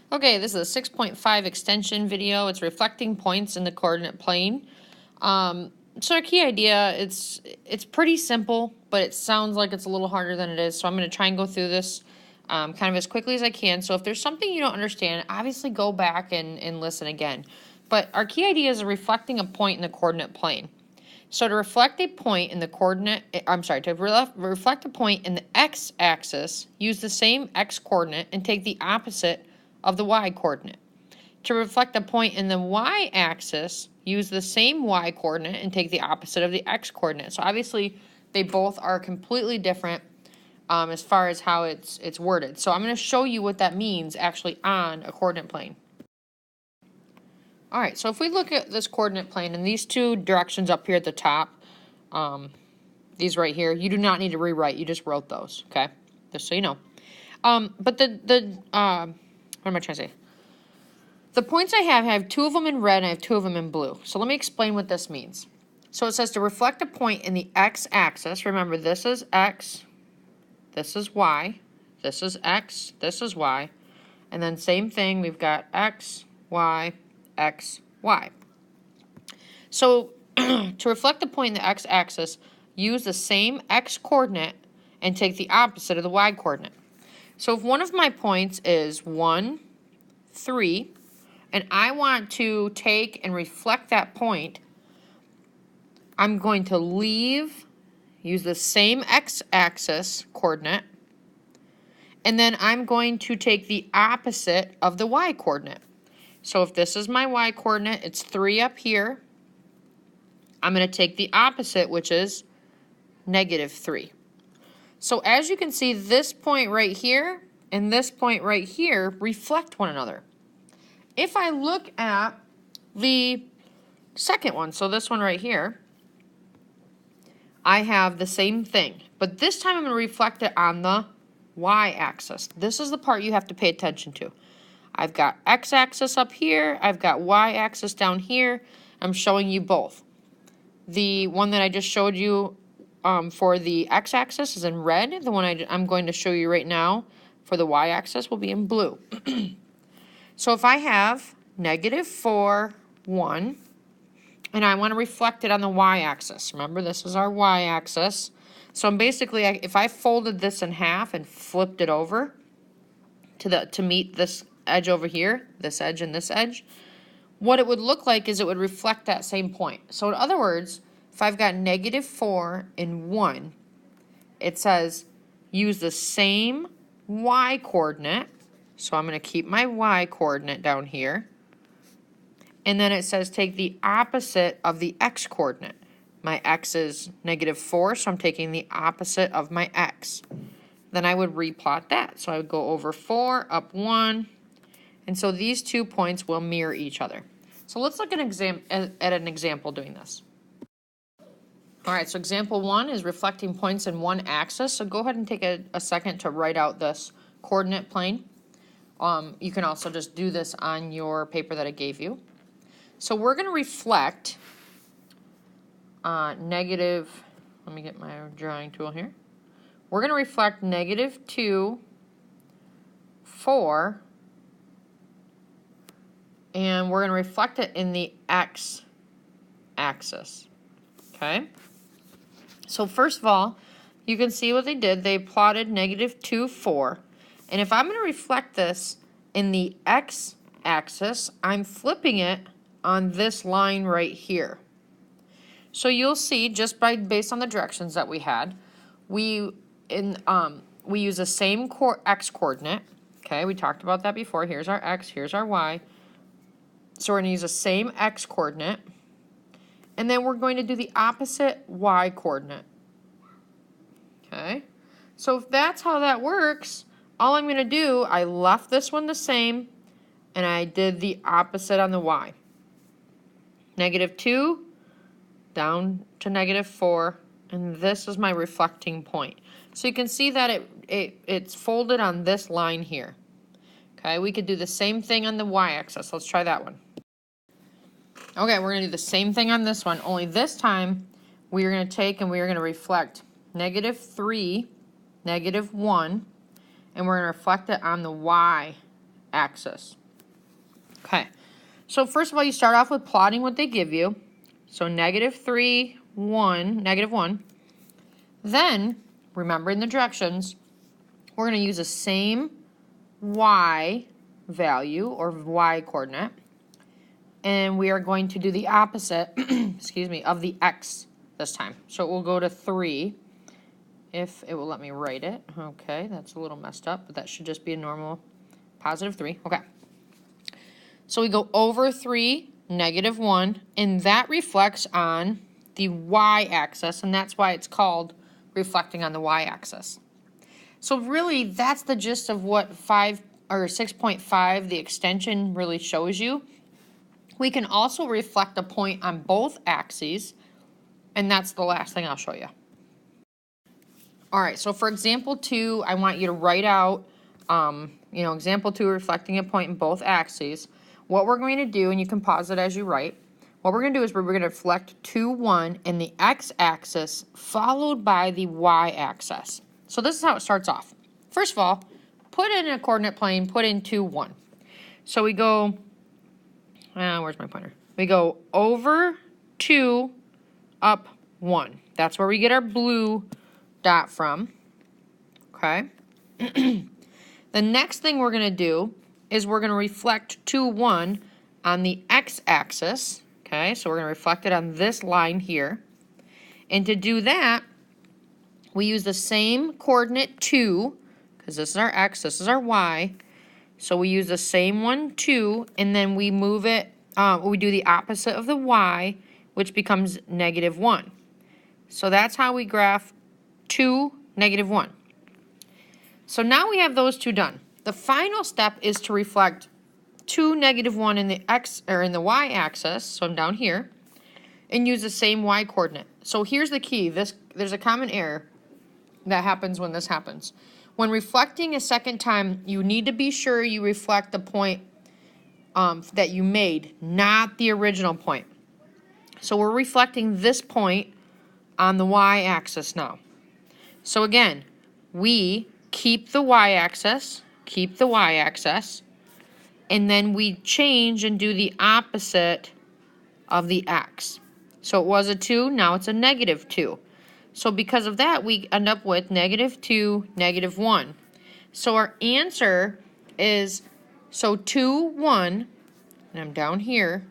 Okay, this is a 6.5 extension video. It's reflecting points in the coordinate plane. So our key idea, it's pretty simple, but it sounds like it's a little harder than it is. So I'm going to try and go through this kind of as quickly as I can. So if there's something you don't understand, obviously go back and listen again. But our key idea is reflecting a point in the coordinate plane. So to reflect a point in the reflect a point in the x-axis, use the same x-coordinate and take the opposite of the y-coordinate. To reflect a point in the y-axis, use the same y-coordinate and take the opposite of the x-coordinate. So obviously, they both are completely different as far as how it's worded. So I'm going to show you what that means actually on a coordinate plane. All right, so if we look at this coordinate plane and these two directions up here at the top, these right here, you do not need to rewrite. You just wrote those, okay? Just so you know. But what am I trying to say? The points I have two of them in red and I have two of them in blue. So let me explain what this means. So it says to reflect a point in the x-axis. Remember, this is x, this is y, this is x, this is y. And then same thing, we've got x, y, x, y. So to reflect the point in the x-axis, use the same x-coordinate and take the opposite of the y-coordinate. So if one of my points is 1, 3, and I want to take and reflect that point, I'm going to use the same x-axis coordinate, and then I'm going to take the opposite of the y-coordinate. So if this is my y-coordinate, it's 3 up here. I'm going to take the opposite, which is -3. So as you can see, this point right here and this point right here reflect one another. If I look at the second one, so this one right here, I have the same thing, but this time I'm going to reflect it on the y-axis. This is the part you have to pay attention to. I've got x-axis up here, I've got y-axis down here. I'm showing you both. The one that I just showed you for the x-axis is in red. The one I'm going to show you right now for the y-axis will be in blue. So if I have -4, 1, and I want to reflect it on the y-axis. Remember, this is our y-axis. So I'm basically, if I folded this in half and flipped it over to meet this edge over here, this edge and this edge, what it would look like is it would reflect that same point. So in other words, if I've got -4 and 1, it says use the same y-coordinate. So I'm going to keep my y-coordinate down here. And then it says take the opposite of the x-coordinate. My x is -4, so I'm taking the opposite of my x. Then I would replot that. So I would go over 4, up 1. And so these 2 points will mirror each other. So let's look at an example doing this. All right, so example 1 is reflecting points in one axis. So go ahead and take a second to write out this coordinate plane. You can also just do this on your paper that I gave you. So we're going to reflect negative, let me get my drawing tool here. We're going to reflect -2, 4, and we're going to reflect it in the x-axis. Okay? So first of all, you can see what they did. They plotted -2, 4. And if I'm going to reflect this in the x-axis, I'm flipping it on this line right here. So you'll see, just based on the directions that we had, we use the same x-coordinate. Okay, we talked about that before. Here's our x, here's our y. So we're going to use the same x-coordinate. And then we're going to do the opposite y-coordinate. Okay, so if that's how that works, all I'm going to do, I left this one the same, and I did the opposite on the y. -2 down to -4, and this is my reflecting point. So you can see that it's folded on this line here. Okay, we could do the same thing on the y-axis. Let's try that one. Okay, we're going to do the same thing on this one, only this time we are going to take and we are going to reflect -3, -1, and we're going to reflect it on the y axis. Okay, so first of all, you start off with plotting what they give you. So -3, 1, -1. Then, remembering the directions, we're going to use the same y value or y coordinate, and we are going to do the opposite, excuse me, of the x this time. So it will go to 3, if it will let me write it. Okay, that's a little messed up, but that should just be a normal +3. Okay. So we go over 3, -1, and that reflects on the y-axis, and that's why it's called reflecting on the y-axis. So really, that's the gist of what 6.5, the extension, really shows you. We can also reflect a point on both axes, and that's the last thing I'll show you. All right, so for example 2, I want you to write out, example 2, reflecting a point in both axes. What we're going to do, and you can pause it as you write, what we're going to do is we're going to reflect 2, 1 in the x-axis followed by the y-axis. So this is how it starts off. First of all, put in a coordinate plane, put in 2, 1. So we go, where's my pointer? We go over 2, up 1. That's where we get our blue dot from. Okay. The next thing we're going to do is we're going to reflect 2, 1 on the x-axis. Okay, so we're going to reflect it on this line here. And to do that, we use the same coordinate 2, because this is our x, this is our y. So we use the same one, 2, and then we move it, we do the opposite of the y, which becomes -1. So that's how we graph 2, -1. So now we have those two done. The final step is to reflect 2, -1 in the x or in the y-axis. So I'm down here, and use the same y coordinate. So here's the key. There's a common error that happens when this happens. When reflecting a second time, you need to be sure you reflect the point that you made, not the original point. So we're reflecting this point on the y-axis now. So again, we keep the y-axis, and then we change and do the opposite of the x. So it was a 2, now it's a -2. So because of that, we end up with -2, -1. So our answer is, 2, 1, and I'm down here,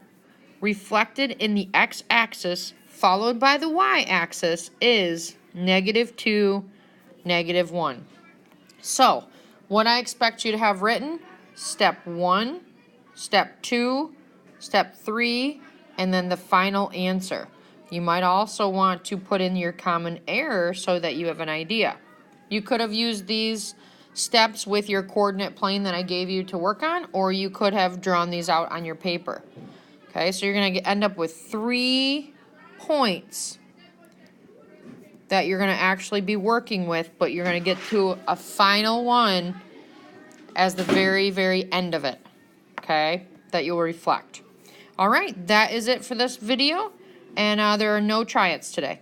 reflected in the x-axis followed by the y-axis is -2, -1. So what I expect you to have written, step 1, step 2, step 3, and then the final answer. You might also want to put in your common error so that you have an idea. You could have used these steps with your coordinate plane that I gave you to work on, or you could have drawn these out on your paper. Okay, so you're going to end up with 3 points that you're going to actually be working with, but you're going to get to a final one as the very, very end of it, okay, that you'll reflect. All right, that is it for this video, and there are no try-its today.